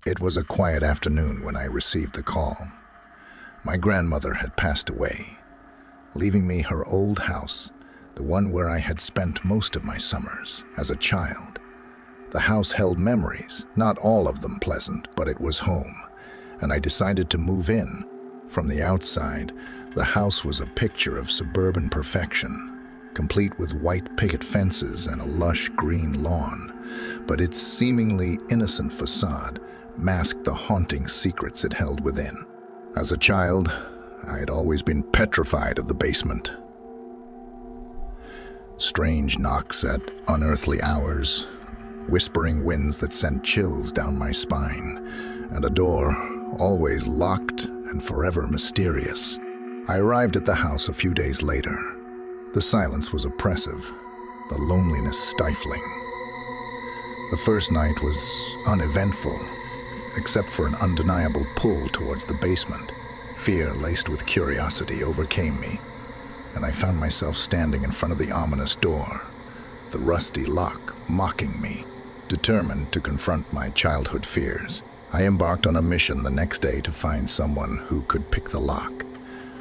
It was a quiet afternoon when I received the call. My grandmother had passed away, leaving me her old house, the one where I had spent most of my summers as a child. The house held memories, not all of them pleasant, but it was home, and I decided to move in. From the outside, the house was a picture of suburban perfection, complete with white picket fences and a lush green lawn, but its seemingly innocent facade masked the haunting secrets it held within. As a child, I had always been petrified of the basement. Strange knocks at unearthly hours, whispering winds that sent chills down my spine, and a door always locked and forever mysterious. I arrived at the house a few days later. The silence was oppressive, the loneliness stifling. The first night was uneventful, except for an undeniable pull towards the basement. Fear laced with curiosity overcame me, and I found myself standing in front of the ominous door, the rusty lock mocking me. Determined to confront my childhood fears, I embarked on a mission the next day to find someone who could pick the lock.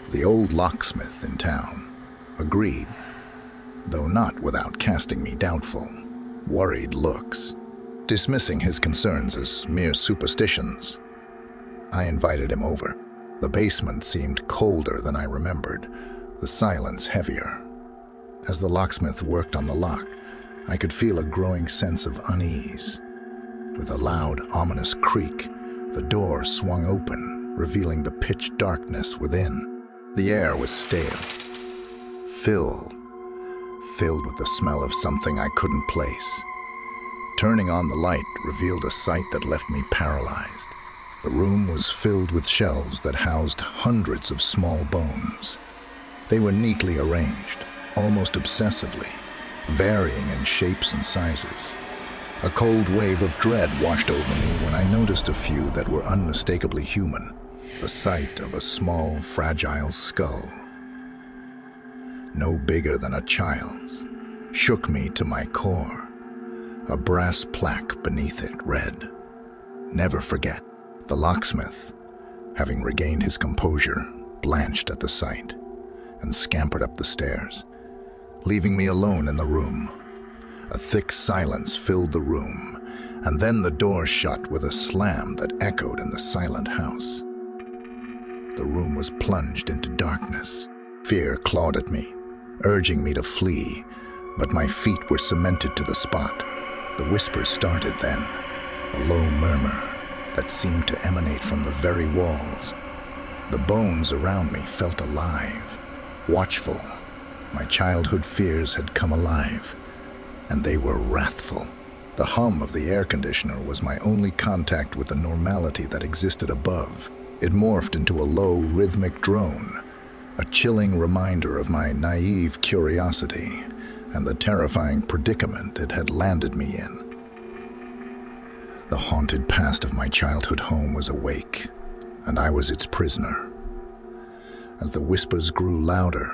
The old locksmith in town agreed, though not without casting me doubtful, worried looks. Dismissing his concerns as mere superstitions, I invited him over. The basement seemed colder than I remembered, the silence heavier. As the locksmith worked on the lock, I could feel a growing sense of unease. With a loud, ominous creak, the door swung open, revealing the pitch darkness within. The air was stale, filled with the smell of something I couldn't place. Turning on the light revealed a sight that left me paralyzed. The room was filled with shelves that housed hundreds of small bones. They were neatly arranged, almost obsessively, varying in shapes and sizes. A cold wave of dread washed over me when I noticed a few that were unmistakably human. The sight of a small, fragile skull, no bigger than a child's, shook me to my core. A brass plaque beneath it read, "Never forget." The locksmith, having regained his composure, blanched at the sight and scampered up the stairs, leaving me alone in the room. A thick silence filled the room, and then the door shut with a slam that echoed in the silent house. The room was plunged into darkness. Fear clawed at me, urging me to flee, but my feet were cemented to the spot. The whisper started then, a low murmur that seemed to emanate from the very walls. The bones around me felt alive, watchful. My childhood fears had come alive, and they were wrathful. The hum of the air conditioner was my only contact with the normality that existed above. It morphed into a low, rhythmic drone, a chilling reminder of my naive curiosity and the terrifying predicament it had landed me in. The haunted past of my childhood home was awake, and I was its prisoner. As the whispers grew louder,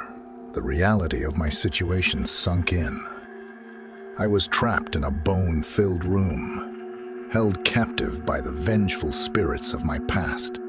the reality of my situation sunk in. I was trapped in a bone-filled room, held captive by the vengeful spirits of my past.